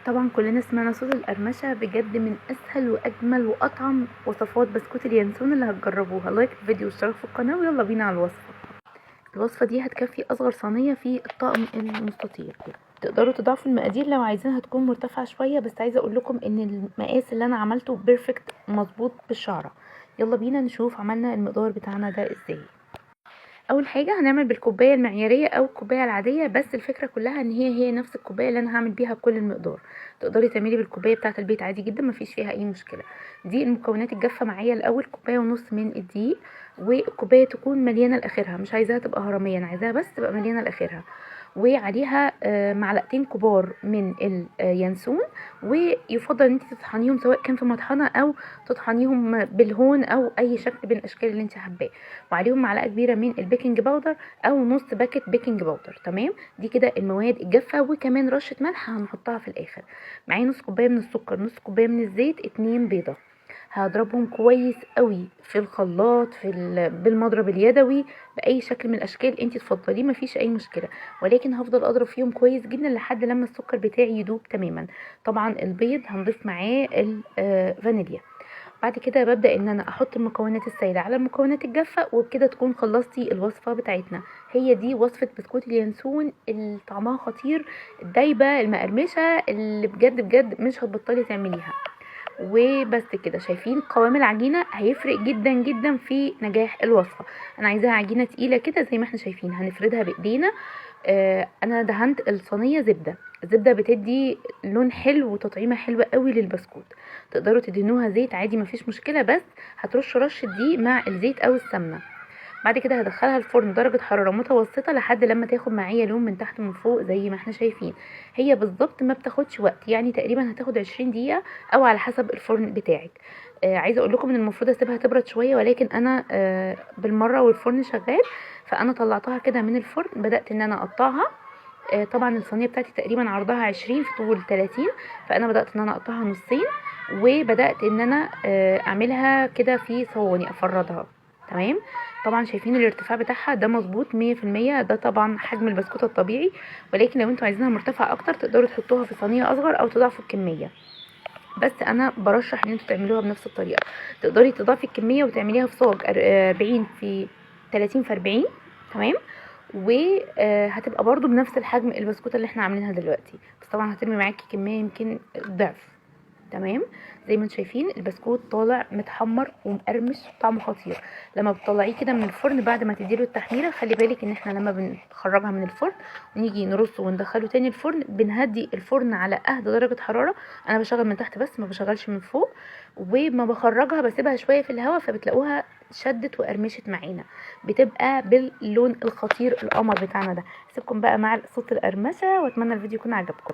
طبعا كلنا سمعنا صوت القرمشة، بجد من اسهل واجمل واطعم وصفات بسكوت اليانسون اللي هتجربوها. لايك الفيديو واشتراك في القناة ويلا بينا على الوصفة. الوصفة دي هتكفي اصغر صينية في الطقم المستطيل. تقدروا تضاعفوا المقادير لو عايزينها تكون مرتفعة شوية، بس عايزة اقول لكم ان المقاس اللي انا عملته بيرفكت مظبوط بالشعرة. يلا بينا نشوف عملنا المقدار بتاعنا ده ازاي. اول حاجه هنعمل بالكوبايه المعياريه او الكوبايه العاديه، بس الفكره كلها ان هي نفس الكوبايه اللي انا هعمل بيها كل المقدار. تقدري تعملي بالكوبايه بتاعه البيت عادي جدا، مفيش فيها اي مشكله. دي المكونات الجافه معايا. الاول كوبايه ونص من الدقيق، والكوبايه تكون مليانه لاخرها، مش عايزاها تبقى هرميه، انا عايزاها بس تبقى مليانه لاخرها. وعليها معلقتين كبار من اليانسون، ويفضل ان انت تطحنيهم سواء كان في مطحنه او تطحنيهم بالهون او اي شكل من الاشكال اللي انت حباه. وعليهم معلقه كبيره من البيكنج باودر او نص باكت بيكنج باودر. تمام، دي كده المواد الجافه، وكمان رشه ملح هنحطها في الاخر. معايا نص كوبايه من السكر، نص كوبايه من الزيت، 2 بيضه. هضربهم كويس قوي في الخلاط بالمضرب اليدوي باي شكل من الاشكال انت تفضليه، مفيش اي مشكله، ولكن هفضل اضرب فيهم كويس جدا لحد لما السكر بتاعي يدوب تماما. طبعا البيض هنضيف معاه الفانيليا. بعد كده ببدأ ان انا احط المكونات السائلة على المكونات الجافة، وبكده تكون خلصتي الوصفة بتاعتنا. هي دي وصفة بسكوت اليانسون اللي طعمها خطير، الدايبة المقرمشة اللي بجد بجد مش هتبطلي تعمليها. وبس كده، شايفين قوام العجينه هيفرق جدا جدا في نجاح الوصفه. انا عايزاها عجينه تقيله كده زي ما احنا شايفين، هنفردها بايدينا. انا دهنت الصينيه زبده. الزبده بتدي لون حلو وتطعيمه حلوه قوي للبسكوت. تقدروا تدهنوها زيت عادي مفيش مشكله، بس هترشوا رشه دي مع الزيت او السمنه. بعد كده هدخلها الفرن درجة حرارة متوسطة لحد لما تاخد معايا لون من تحت ومن فوق زي ما احنا شايفين. هي بالظبط ما بتاخدش وقت، يعني تقريبا هتاخد 20 دقيقة او على حسب الفرن بتاعك. عايزة اقول لكم ان المفروض اسيبها تبرد شوية، ولكن انا بالمرة والفرن شغال، فانا طلعتها كده من الفرن، بدأت ان انا اقطعها. طبعا الصينية بتاعتي تقريبا عرضها 20 في طول 30، فانا بدأت ان انا اقطعها نصين، وبدأت ان انا اعملها كده في صواني افردها. تمام. طبعا شايفين الارتفاع بتاعها ده مظبوط 100%، ده طبعا حجم البسكوتة الطبيعي، ولكن لو انتوا عايزينها مرتفعة اكتر تقدروا تحطوها في صينية اصغر او تضاعفوا الكمية، بس انا برشح ان انتوا تعملوها بنفس الطريقة. تقدري تضاعفي الكمية وتعمليها في صاج 40 في 30 في 40. تمام. وهتبقى برضو بنفس الحجم البسكوتة اللي احنا عاملينها دلوقتي، بس طبعا هترمي معاكي كمية يمكن ضعف. تمام. زي ما انتم شايفين البسكوت طالع متحمر ومقرمش، طعمه خطير. لما بتطلعيه كده من الفرن بعد ما تديله التحميره، خلي بالك ان احنا لما بنخرجها من الفرن ونيجي نرصه وندخله تاني الفرن، بنهدي الفرن على اهدى درجه حراره. انا بشغل من تحت بس ما بشغلش من فوق، وما بخرجها بسيبها شويه في الهواء، فبتلاقوها شدت وقرمشت معانا، بتبقى باللون الخطير القمر بتاعنا ده. اسيبكم بقى مع صوت القرمشه، واتمنى الفيديو يكون عجبكم.